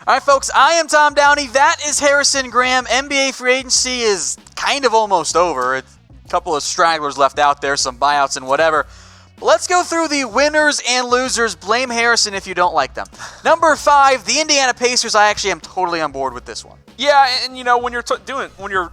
All right, folks, I am Tom Downey. That is Harrison Graham. NBA free agency is kind of almost over. A couple of stragglers left out there, some buyouts and whatever. Let's go through the winners and losers. Blame Harrison if you don't like them. Number 5, the Indiana Pacers. I actually am totally on board with this one. Yeah, and when you're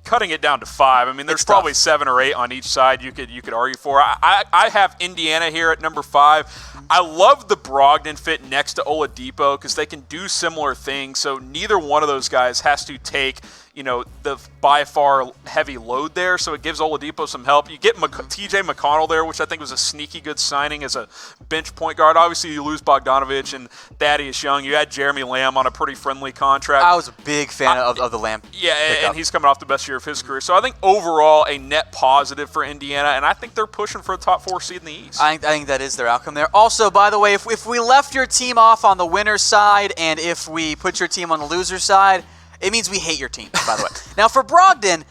cutting it down to 5, I mean, there's probably 7 or 8 on each side you could argue for. I have Indiana here at number 5. I love the Brogdon fit next to Oladipo because they can do similar things. So neither one of those guys has to take, the by far heavy load there. So it gives Oladipo some help. You get TJ McConnell there, which I think was a sneaky good signing as a bench point guard. Obviously, you lose Bogdanovich and Thaddeus Young. You had Jeremy Lamb on a pretty friendly contract. I was a big fan of the Lamb. Yeah, and he's coming off the best year of his career. So I think overall a net positive for Indiana, and I think they're pushing for a top 4 seed in the East. I think that is their outcome there. Also, by the way, if we left your team off on the winner's side and if we put your team on the loser's side, it means we hate your team, by the way. Now, for Brogdon,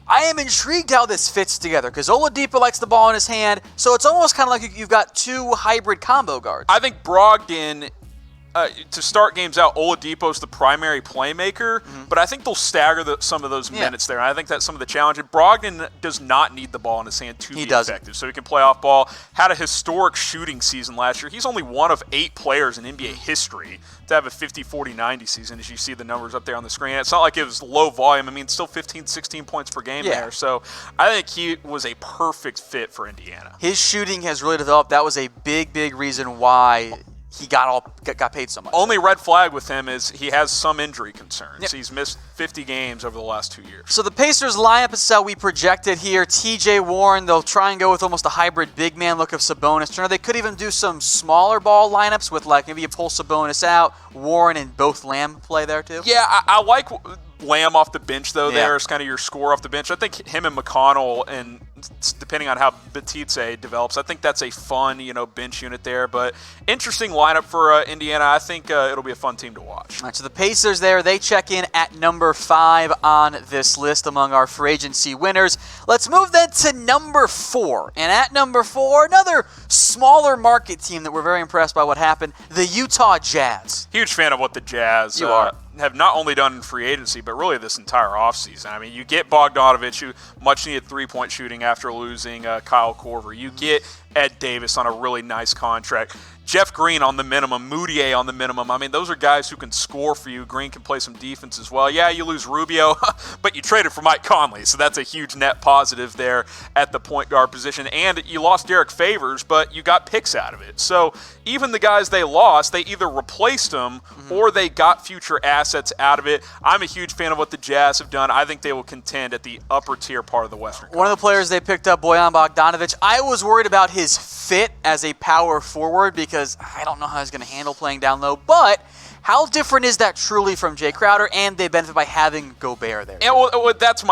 I am intrigued how this fits together because Oladipo likes the ball in his hand, so it's almost kind of like you've got 2 hybrid combo guards. I think Brogdon, to start games out, Oladipo's the primary playmaker, but I think they'll stagger some of those minutes there. And I think that's some of the challenge. And Brogdon does not need the ball in his hand to be effective, so he can play off ball. Had a historic shooting season last year. He's only one of 8 players in NBA history to have a 50, 40, 90 season, as you see the numbers up there on the screen. It's not like it was low volume. I mean, still 15, 16 points per game there. So I think he was a perfect fit for Indiana. His shooting has really developed. That was a big, big reason why he got paid so much. Only red flag with him is he has some injury concerns. He's missed 50 games over the last 2 years. So the Pacers lineup is how we projected here. TJ Warren, they'll try and go with almost a hybrid big man look of Sabonis. Turner, they could even do some smaller ball lineups with maybe you pull Sabonis out, Warren and both Lamb play there too. Yeah, I like Lamb off the bench though. There is kind of your score off the bench. I think him and McConnell, and depending on how Batiste develops, I think that's a fun bench unit there. But interesting lineup for Indiana. I think it'll be a fun team to watch. All right, so the Pacers there, they check in at number 5 on this list among our free agency winners. Let's move then to number 4. And at number 4, another smaller market team that we're very impressed by what happened, the Utah Jazz. Huge fan of what the Jazz have not only done in free agency, but really this entire offseason. I mean, you get Bogdanovich, who much-needed three-point shooting after losing Kyle Korver. You get Ed Davis on a really nice contract. Jeff Green on the minimum, Moutier on the minimum. I mean, those are guys who can score for you. Green can play some defense as well. Yeah, you lose Rubio, but you traded for Mike Conley, so that's a huge net positive there at the point guard position. And you lost Derek Favors, but you got picks out of it. So even the guys they lost, they either replaced them or they got future assets out of it. I'm a huge fan of what the Jazz have done. I think they will contend at the upper tier part of the Western Conference. One of the players they picked up, Bojan Bogdanovic, I was worried about his fit as a power forward because I don't know how he's going to handle playing down low, but how different is that truly from Jay Crowder? And they benefit by having Gobert there. And well, that's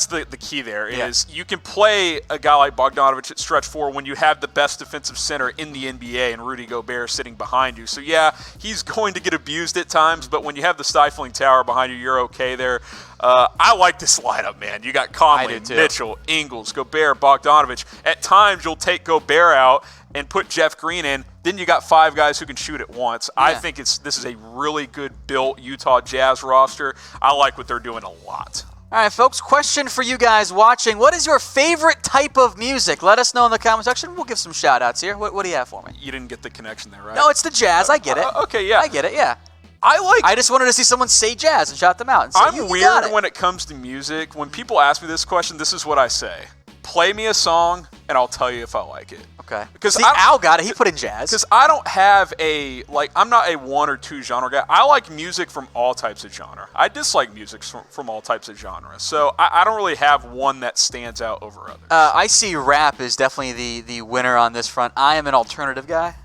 the key there is you can play a guy like Bogdanovic at stretch 4 when you have the best defensive center in the NBA and Rudy Gobert sitting behind you. So yeah, he's going to get abused at times, but when you have the stifling tower behind you, you're okay there. I like this lineup, man. You got Conley, Mitchell, Ingles, Gobert, Bogdanovic. At times, you'll take Gobert out and put Jeff Green in. Then you got 5 guys who can shoot at once. Yeah. I think this is a really good built Utah Jazz roster. I like what they're doing a lot. All right, folks, question for you guys watching. What is your favorite type of music? Let us know in the comment section. We'll give some shout-outs here. What do you have for me? You didn't get the connection there, right? No, it's the Jazz. I get it. Okay, yeah. I get it, yeah. I just wanted to see someone say Jazz and shout them out. And say, I'm weird when it comes to music. When people ask me this question, this is what I say. Play me a song, and I'll tell you if I like it. Okay. Because Al got it. He put in jazz. Because I don't have I'm not a 1 or 2 genre guy. I like music from all types of genre. I dislike music from all types of genres. So I don't really have one that stands out over others. I see rap is definitely the winner on this front. I am an alternative guy.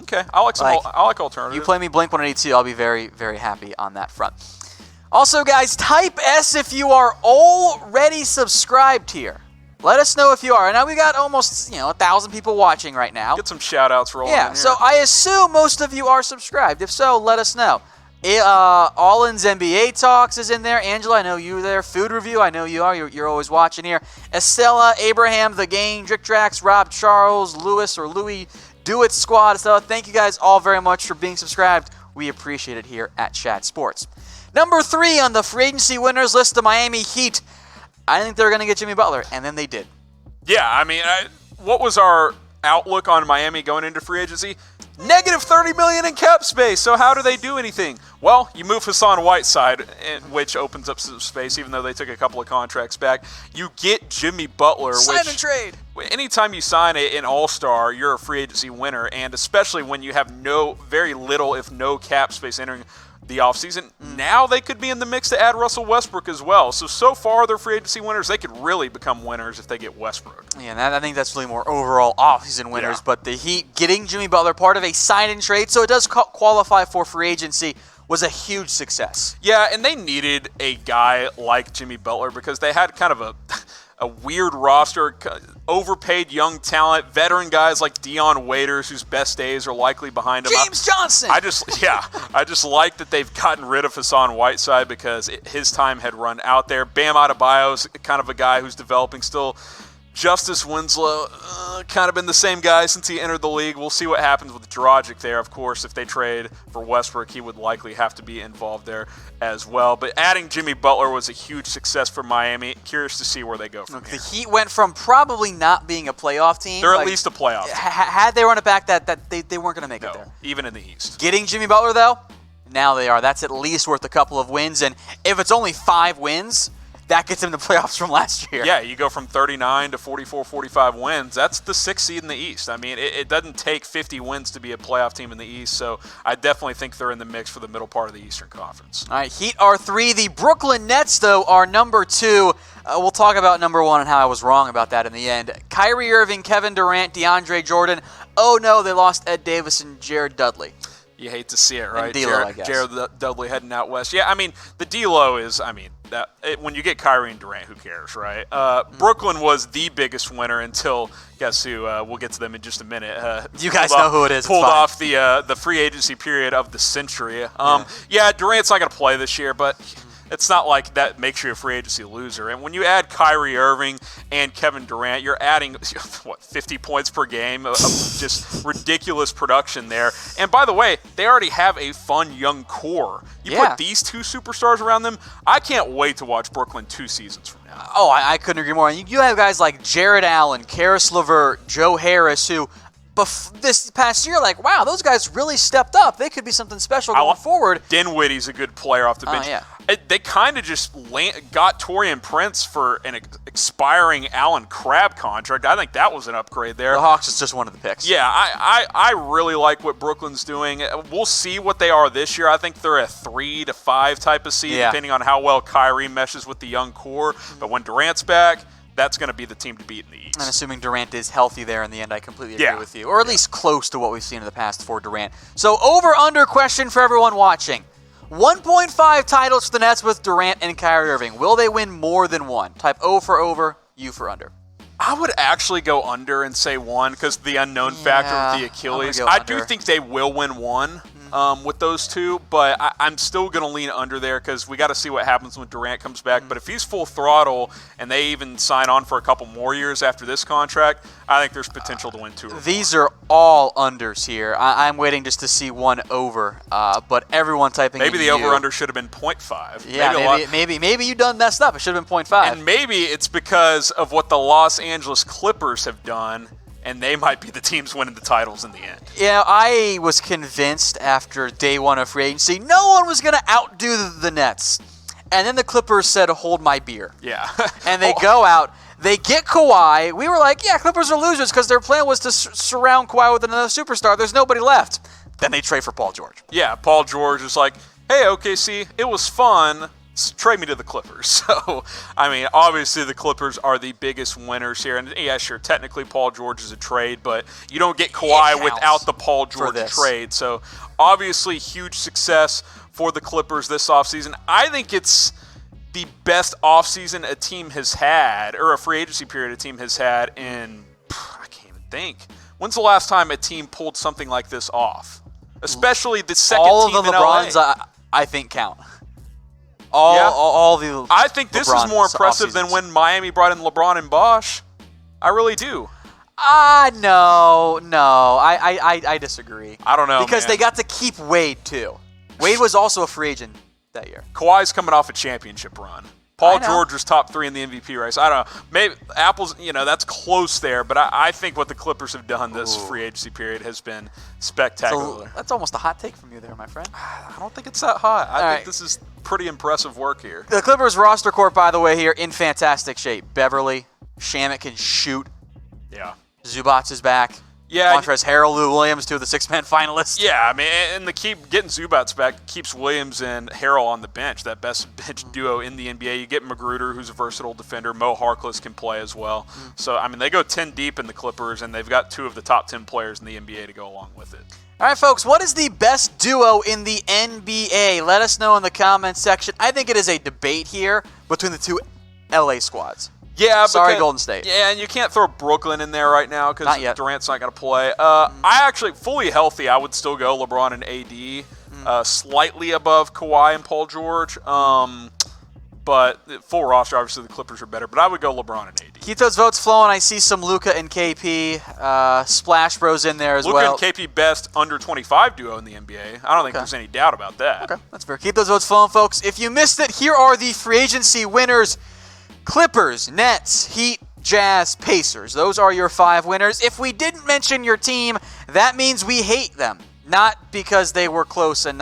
Okay. I like alternative. You play me Blink-182, I'll be very, very happy on that front. Also, guys, type S if you are already subscribed here. Let us know if you are. Now we got almost 1,000 people watching right now. Get some shout-outs rolling in here. So I assume most of you are subscribed. If so, let us know. Allin's NBA Talks is in there. Angela, I know you're there. Food Review, I know you are. You're always watching here. Estella, Abraham, The Game, Drick Tracks, Rob Charles, Louis, Do It Squad. So thank you guys all very much for being subscribed. We appreciate it here at Chat Sports. Number 3 on the free agency winners list, the Miami Heat. I think they were going to get Jimmy Butler, and then they did. Yeah, I mean, what was our outlook on Miami going into free agency? Negative $30 million in cap space. So how do they do anything? Well, you move Hassan Whiteside, which opens up some space, even though they took a couple of contracts back. You get Jimmy Butler. Sign and trade. Anytime you sign an all-star, you're a free agency winner, and especially when you have very little, if no, cap space entering the offseason. Now they could be in the mix to add Russell Westbrook as well. So far, they're free agency winners. They could really become winners if they get Westbrook. Yeah, and I think that's really more overall offseason winners. Yeah. But the Heat getting Jimmy Butler, part of a sign-and-trade, so it does qualify for free agency, was a huge success. Yeah, and they needed a guy like Jimmy Butler because they had kind of a weird roster, overpaid young talent, veteran guys like Dion Waiters, whose best days are likely behind him. James Johnson! I just like that they've gotten rid of Hassan Whiteside because his time had run out there. Bam Adebayo is kind of a guy who's developing still. Justice Winslow, kind of been the same guy since he entered the league. We'll see what happens with Dragic there. Of course, if they trade for Westbrook, he would likely have to be involved there as well. But adding Jimmy Butler was a huge success for Miami. Curious to see where they go from here. The Heat went from probably not being a playoff team. They're at least a playoff team. Had they run it back, that they weren't going to make it there. Even in the East. Getting Jimmy Butler, though, now they are. That's at least worth a couple of wins. And if it's only 5 wins, that gets them to playoffs from last year. Yeah, you go from 39 to 44, 45 wins. That's the 6th seed in the East. I mean, it doesn't take 50 wins to be a playoff team in the East, so I definitely think they're in the mix for the middle part of the Eastern Conference. All right, Heat are 3. The Brooklyn Nets, though, are number 2. We'll talk about number 1 and how I was wrong about that in the end. Kyrie Irving, Kevin Durant, DeAndre Jordan. Oh, no, they lost Ed Davis and Jared Dudley. You hate to see it, right? And D'Lo, I guess. Jared Dudley heading out west. Yeah, I mean, the D'Lo is, when you get Kyrie and Durant, who cares, right? Brooklyn was the biggest winner until, guess who? We'll get to them in just a minute. You guys know who it is. Pulled off the free agency period of the century. Yeah, Durant's not going to play this year, but it's not like that makes you a free agency loser. And when you add Kyrie Irving and Kevin Durant, you're adding, 50 points per game of just ridiculous production there. And by the way, they already have a fun young core. You put these 2 superstars around them, I can't wait to watch Brooklyn 2 seasons from now. Oh, I couldn't agree more. You have guys like Jared Allen, Karis LeVert, Joe Harris, who this past year, wow, those guys really stepped up. They could be something special going forward. Dinwiddie's a good player off the bench. They kind of just got Taurean Prince for an expiring Allen Crabbe contract. I think that was an upgrade there. The Hawks is just one of the picks. Yeah, I really like what Brooklyn's doing. We'll see what they are this year. I think they're a 3 to 5 type of seed, depending on how well Kyrie meshes with the young core. But when Durant's back, that's going to be the team to beat in the East. And assuming Durant is healthy there in the end, I completely agree with you. Or at least close to what we've seen in the past for Durant. So over-under question for everyone watching. 1.5 titles for the Nets with Durant and Kyrie Irving. Will they win more than 1? Type O for over, U for under. I would actually go under and say 1 because the unknown factor with the Achilles. I do think they will win 1. With those 2, but I'm still going to lean under there because we got to see what happens when Durant comes back. But if he's full throttle and they even sign on for a couple more years after this contract, I think there's potential to win 2 or 4. These are all unders here. I'm waiting just to see 1 over, but everyone typing maybe the over-under should have been 0.5. Yeah, maybe you done messed up. It should have been 0.5. And maybe it's because of what the Los Angeles Clippers have done, and they might be the teams winning the titles in the end. Yeah, I was convinced after day 1 of free agency, no one was going to outdo the Nets. And then the Clippers said, hold my beer. Yeah. And they go out, they get Kawhi. We were like, yeah, Clippers are losers because their plan was to surround Kawhi with another superstar. There's nobody left. Then they trade for Paul George. Yeah, Paul George is like, hey, OKC, it was fun. Trade me to the Clippers. So, I mean, obviously the Clippers are the biggest winners here. And yeah, sure, technically Paul George is a trade, but you don't get Kawhi without the Paul George trade. So, obviously, huge success for the Clippers this offseason. I think it's the best offseason a team has had, or a free agency period a team has had in, I can't even think. When's the last time a team pulled something like this off? Especially the second team in LA. All of the LeBrons, I think, count. All the I think this is more impressive than when Miami brought in LeBron and Bosh. I really do. No. I disagree. I don't know, because man. they got to keep Wade too. Wade was also a free agent that year. Kawhi's coming off a championship run. Paul George was top 3 in the MVP race. I don't know. Maybe Apple's, that's close there, but I think what the Clippers have done this free agency period has been spectacular. So that's almost a hot take from you there, my friend. I don't think it's that hot. I think this is pretty impressive work here. The Clippers roster court, by the way, here in fantastic shape. Beverly, Shamet can shoot. Yeah. Zubats is back. Yeah. Montrezl Harrell, Lou Williams, 2 of the 6-man finalists. Yeah, I mean, and getting Zubats back keeps Williams and Harrell on the bench, that best bench duo in the NBA. You get Magruder, who's a versatile defender. Mo Harkless can play as well. So, I mean, they go 10 deep in the Clippers, and they've got 2 of the top 10 players in the NBA to go along with it. All right, folks, what is the best duo in the NBA? Let us know in the comments section. I think it is a debate here between the 2 LA squads. Yeah, sorry, Golden State. Yeah, and you can't throw Brooklyn in there right now because Durant's not going to play. I actually, fully healthy, I would still go LeBron and AD, slightly above Kawhi and Paul George. But full roster, obviously the Clippers are better. But I would go LeBron and AD. Keep those votes flowing. I see some Luka and KP, Splash Bros in there as well. Luka and KP best under 25 duo in the NBA. I don't think there's any doubt about that. Okay, that's fair. Keep those votes flowing, folks. If you missed it, here are the free agency winners. Clippers, Nets, Heat, Jazz, Pacers. Those are your 5 winners. If we didn't mention your team, that means we hate them. Not because they were close but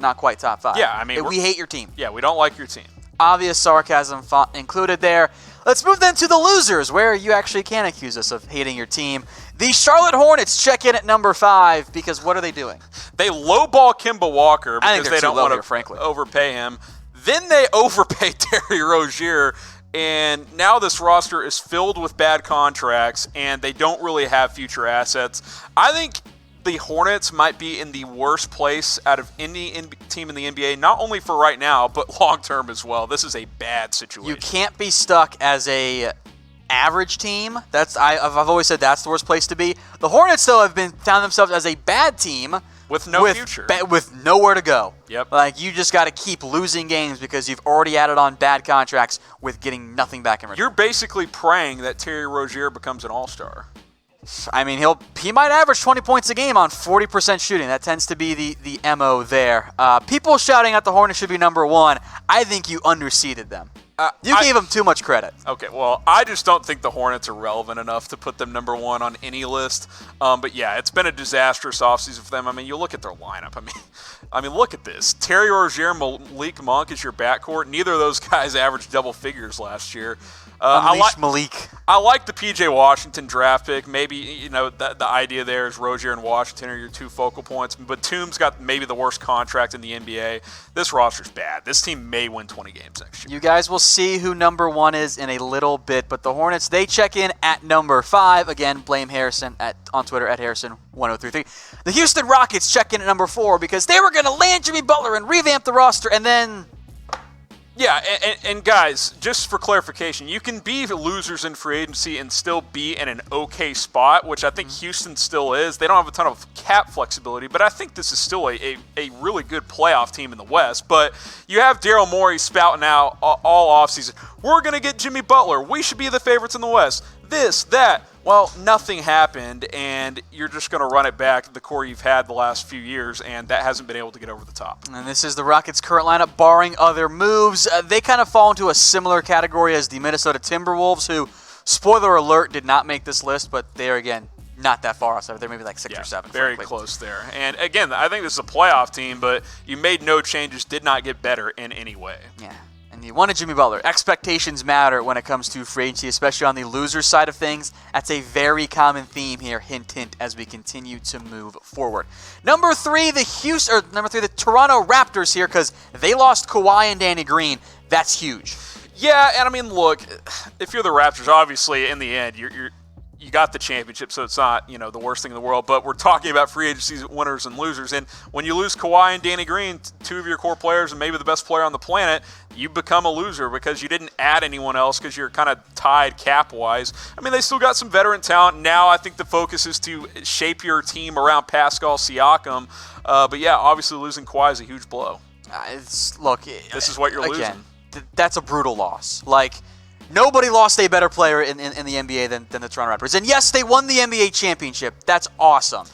not quite top 5. Yeah, I mean, we hate your team. Yeah, we don't like your team. Obvious sarcasm included there. Let's move then to the losers, where you actually can accuse us of hating your team. The Charlotte Hornets check in at number 5 because what are they doing? They lowball Kemba Walker because they don't want to overpay him. Then they overpay Terry Rozier. And now this roster is filled with bad contracts, and they don't really have future assets. I think the Hornets might be in the worst place out of any team in the NBA, not only for right now, but long-term as well. This is a bad situation. You can't be stuck as a average team. I've always said that's the worst place to be. The Hornets, though, found themselves as a bad team. With no future. With nowhere to go. Yep. Like, you just got to keep losing games because you've already added on bad contracts with getting nothing back in return. You're basically praying that Terry Rozier becomes an all-star. I mean, he might average 20 points a game on 40% shooting. That tends to be the MO there. People shouting at the Hornets should be number 1. I think you underseeded them. You gave them too much credit. Okay, well, I just don't think the Hornets are relevant enough to put them number 1 on any list. But yeah, it's been a disastrous offseason for them. I mean, you look at their lineup. I mean, look at this. Terry Rozier, Malik Monk is your backcourt. Neither of those guys averaged double figures last year. Malik. I like the P.J. Washington draft pick. Maybe, the idea there is Rozier and Washington are your 2 focal points. But Batum's got maybe the worst contract in the NBA. This roster's bad. This team may win 20 games next year. You guys will see who number 1 is in a little bit. But the Hornets, they check in at number 5. Again, blame Harrison on Twitter at Harrison1033. The Houston Rockets check in at number 4 because they were going to land Jimmy Butler and revamp the roster, and then... Yeah, and guys, just for clarification, you can be losers in free agency and still be in an okay spot, which I think Houston still is. They don't have a ton of cap flexibility, but I think this is still a really good playoff team in the West. But you have Daryl Morey spouting out all offseason, we're going to get Jimmy Butler. We should be the favorites in the West. This, that. Well, nothing happened, and you're just going to run it back, the core you've had the last few years, and that hasn't been able to get over the top. And this is the Rockets' current lineup, barring other moves. They kind of fall into a similar category as the Minnesota Timberwolves, who, spoiler alert, did not make this list, but they're, again, not that far off. They're maybe like 6 or 7. Very close there. And, again, I think this is a playoff team, but you made no changes, did not get better in any way. Yeah. And you wanted Jimmy Butler. Expectations matter when it comes to free agency, especially on the loser side of things. That's a very common theme here, hint, hint, as we continue to move forward. Number 3, the Toronto Raptors here, because they lost Kawhi and Danny Green. That's huge. Yeah, and I mean, look, if you're the Raptors, obviously, in the end, you got the championship, so it's not, the worst thing in the world. But we're talking about free agency winners and losers. And when you lose Kawhi and Danny Green, 2 of your core players and maybe the best player on the planet, you become a loser because you didn't add anyone else because you're kind of tied cap-wise. I mean, they still got some veteran talent. Now I think the focus is to shape your team around Pascal Siakam. But yeah, obviously losing Kawhi is a huge blow. This is what you're losing. That's a brutal loss. Nobody lost a better player in the NBA than the Toronto Raptors. And yes, they won the NBA championship. That's awesome.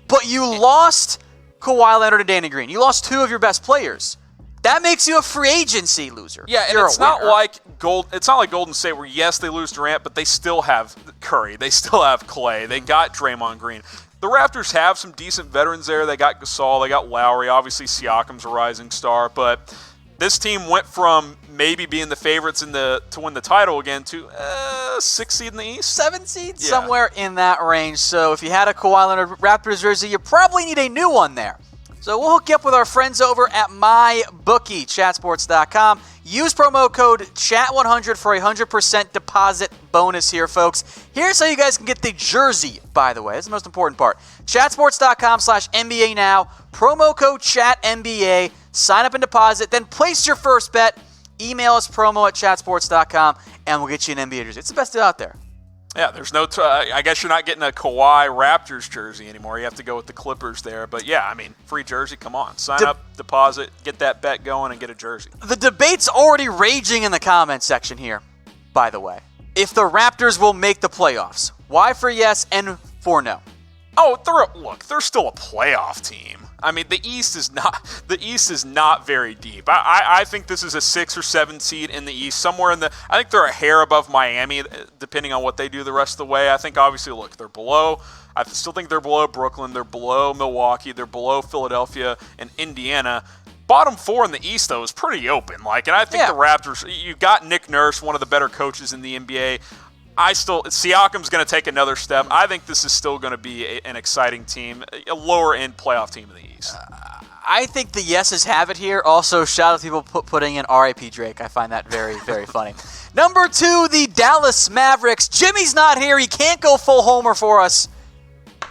But you lost Kawhi Leonard and Danny Green. You lost two of your best players. That makes you a free agency loser. Yeah, and it's not like Golden State where, yes, they lose Durant, but they still have Curry. They still have Clay. They got Draymond Green. The Raptors have some decent veterans there. They got Gasol. They got Lowry. Obviously, Siakam's a rising star. But this team went from maybe being the favorites to win the title again to 6th seed in the East. 7th seed? Yeah. Somewhere in that range. So if you had a Kawhi Leonard Raptors jersey, you probably need a new one there. So we'll hook you up with our friends over at MyBookie, chatsports.com. Use promo code CHAT100 for a 100% deposit bonus here, folks. Here's how you guys can get the jersey, by the way. That's the most important part. Chatsports.com/NBA now. Promo code CHATNBA. Sign up and deposit. Then place your first bet. Email us promo@chatsports.com, and we'll get you an NBA jersey. It's the best deal out there. Yeah, there's no I guess you're not getting a Kawhi Raptors jersey anymore. You have to go with the Clippers there. But, yeah, I mean, free jersey, come on. Sign up, deposit, get that bet going, and get a jersey. The debate's already raging in the comment section here, by the way. If the Raptors will make the playoffs. Why for yes and for no? Oh, they're still a playoff team. I mean, the East is not very deep. I think this is a 6 or 7 seed in the East, somewhere in the. I think they're a hair above Miami, depending on what they do the rest of the way. I think obviously, look, they're below. I still think they're below Brooklyn. They're below Milwaukee. They're below Philadelphia and Indiana. Bottom 4 in the East, though, is pretty open. And I think the Raptors. You got Nick Nurse, one of the better coaches in the NBA. Siakam's going to take another step. I think this is still going to be an exciting team, a lower-end playoff team in the East. I think the yeses have it here. Also, shout out to people putting in R.I.P. Drake. I find that very, very funny. Number 2, the Dallas Mavericks. Jimmy's not here. He can't go full homer for us.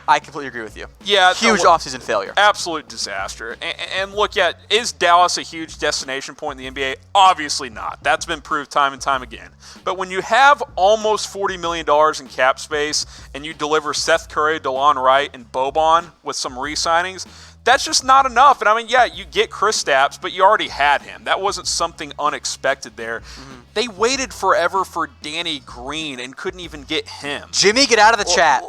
I completely agree with you. Yeah, huge offseason failure. Absolute disaster. And look is Dallas a huge destination point in the NBA? Obviously not. That's been proved time and time again. But when you have almost $40 million in cap space and you deliver Seth Curry, DeLon Wright, and Boban with some re-signings, that's just not enough. And I mean, yeah, you get Kristaps, but you already had him. That wasn't something unexpected there. Mm-hmm. They waited forever for Danny Green and couldn't even get him. Jimmy, get out of the chat.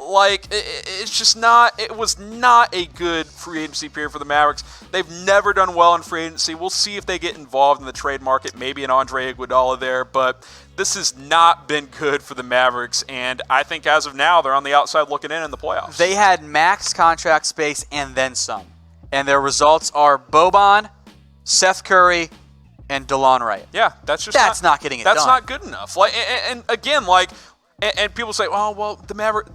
It's just not. It was not a good free agency period for the Mavericks. They've never done well in free agency. We'll see if they get involved in the trade market. Maybe an Andre Iguodala there, but this has not been good for the Mavericks. And I think as of now, they're on the outside looking in the playoffs. They had max contract space and then some. And their results are Boban, Seth Curry, and DeLon Wright. Yeah, that's not getting it done. That's not good enough. And again, and people say, oh, well,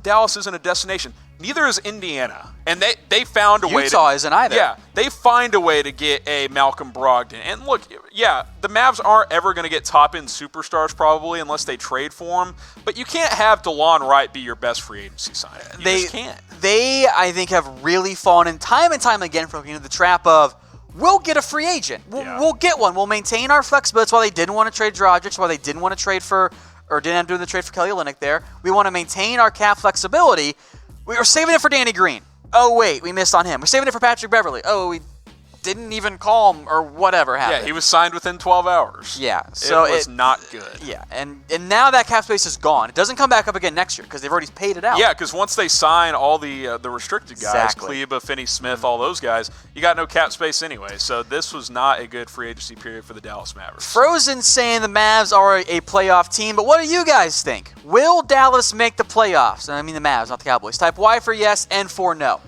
Dallas isn't a destination. Neither is Indiana. And they found a way. Utah isn't either. Yeah, they find a way to get a Malcolm Brogdon. And look, yeah, the Mavs aren't ever going to get top-end superstars probably unless they trade for them. But you can't have DeLon Wright be your best free agency signing. You just can't. They, I think, have really fallen in time and time again from the trap of, we'll get a free agent. We'll get one. We'll maintain our flexibility. That's why they didn't want to trade Dragic, why they didn't want to trade for, or didn't end up doing the trade for Kelly Olynyk there. We want to maintain our cap flexibility. We were saving it for Danny Green. Oh, wait, we missed on him. We're saving it for Patrick Beverley. Oh, we didn't even call him or whatever happened. Yeah, he was signed within 12 hours. Yeah. So it was not good. Yeah, and now that cap space is gone. It doesn't come back up again next year because they've already paid it out. Yeah, because once they sign all the restricted guys, Kleba, Finney-Smith, all those guys, you got no cap space anyway. So this was not a good free agency period for the Dallas Mavericks. Frozen saying the Mavs are a playoff team, but what do you guys think? Will Dallas make the playoffs? I mean the Mavs, not the Cowboys. Type Y for yes and for no.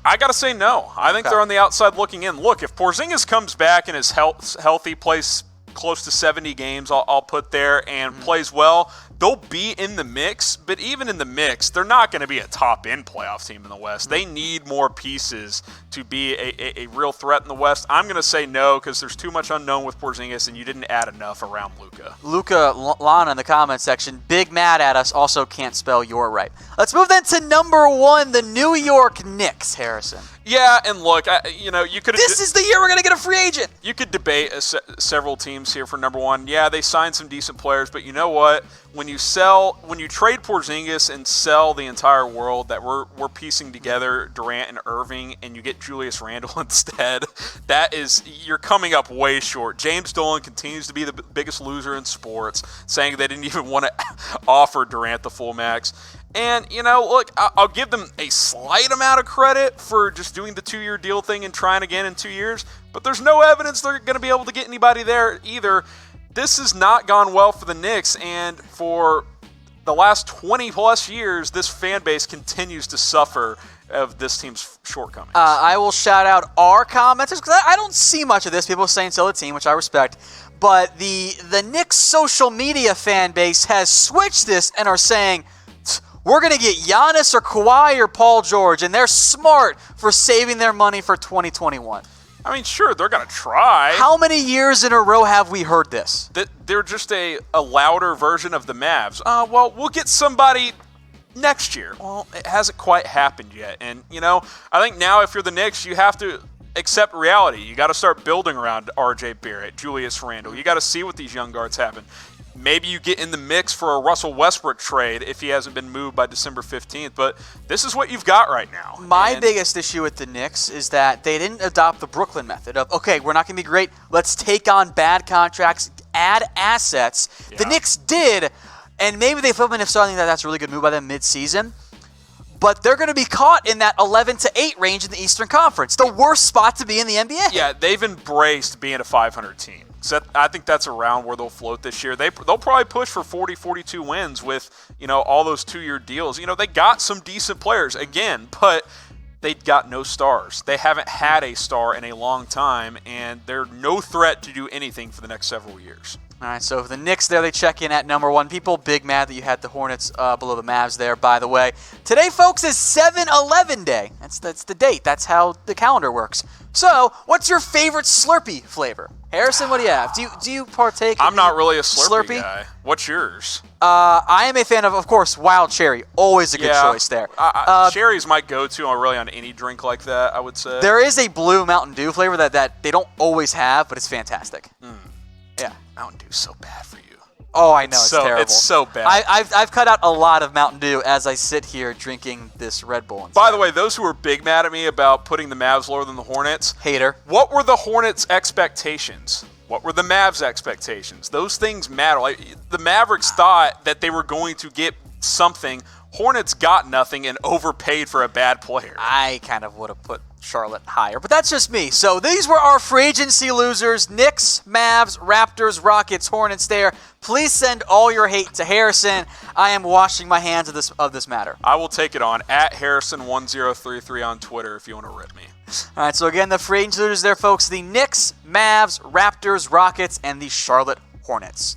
I got to say no. I think they're on the outside looking in. Look, if Porzingis comes back and is healthy, plays close to 70 games, I'll put there, and plays well, they'll be in the mix. But even in the mix, they're not going to be a top-end playoff team in the West. They need more pieces to be a real threat in the West. I'm going to say no because there's too much unknown with Porzingis, and you didn't add enough around Luka. Luka Lana in the comment section, big mad at us, also can't spell your right. Let's move then to number 1, the New York Knicks, Harrison. Yeah, and look, you could. This is the year we're going to get a free agent. You could debate several teams here for number one. Yeah, they signed some decent players, but you know what? When you trade Porzingis and sell the entire world that we're piecing together Durant and Irving, and you get Julius Randle instead, you're coming up way short. James Dolan continues to be the biggest loser in sports, saying they didn't even want to offer Durant the full max. And, look, I'll give them a slight amount of credit for just doing the 2-year deal thing and trying again in 2 years, but there's no evidence they're going to be able to get anybody there either. This has not gone well for the Knicks, and for the last 20-plus years, this fan base continues to suffer of this team's shortcomings. I will shout out our commenters, because I don't see much of this. People saying sell the team, which I respect. But the Knicks social media fan base has switched this and are saying, we're going to get Giannis or Kawhi or Paul George, and they're smart for saving their money for 2021. I mean, sure, they're going to try. How many years in a row have we heard this? They're just a louder version of the Mavs. Well, we'll get somebody next year. Well, it hasn't quite happened yet. And, I think now if you're the Knicks, you have to accept reality. You got to start building around R.J. Barrett, Julius Randle. You got to see what these young guards happen. Maybe you get in the mix for a Russell Westbrook trade if he hasn't been moved by December 15th, but this is what you've got right now. My biggest issue with the Knicks is that they didn't adopt the Brooklyn method of, okay, we're not going to be great, let's take on bad contracts, add assets. Yeah. The Knicks did, and maybe they flipped in if something that's a really good move by them mid-season, but they're going to be caught in that 11-8 range in the Eastern Conference, the worst spot to be in the NBA. Yeah, they've embraced being a 500 team. So I think that's around where they'll float this year. They'll probably push for 40, 42 wins with, all those 2-year deals. They got some decent players, again, but they got no stars. They haven't had a star in a long time, and they're no threat to do anything for the next several years. All right, so the Knicks there, they check in at number one. People big mad that you had the Hornets below the Mavs there, by the way. Today, folks, is 7-11 day. That's the date. That's how the calendar works. So, what's your favorite Slurpee flavor? Harrison, what do you have? Do you partake in I'm not really a Slurpee guy. What's yours? I am a fan of course, Wild Cherry. Always a good choice there. Cherry's my go-to really on any drink like that, I would say. There is a blue Mountain Dew flavor that they don't always have, but it's fantastic. Yeah. Mountain Dew's so bad for you. Oh, I know. It's terrible. It's so bad. I've cut out a lot of Mountain Dew as I sit here drinking this Red Bull instead. By the way, those who were big mad at me about putting the Mavs lower than the Hornets. Hater. What were the Hornets' expectations? What were the Mavs' expectations? Those things matter. The Mavericks thought that they were going to get something. Hornets got nothing and overpaid for a bad player. I kind of would have put Charlotte higher, but that's just me. So these were our free agency losers: Knicks, Mavs, Raptors, Rockets, Hornets there. Please send all your hate to Harrison. I am washing my hands of this matter. I will take it on at Harrison1033 on Twitter if you want to rip me. All right, so again, the free agency losers there, folks: the Knicks, Mavs, Raptors, Rockets, and the Charlotte Hornets.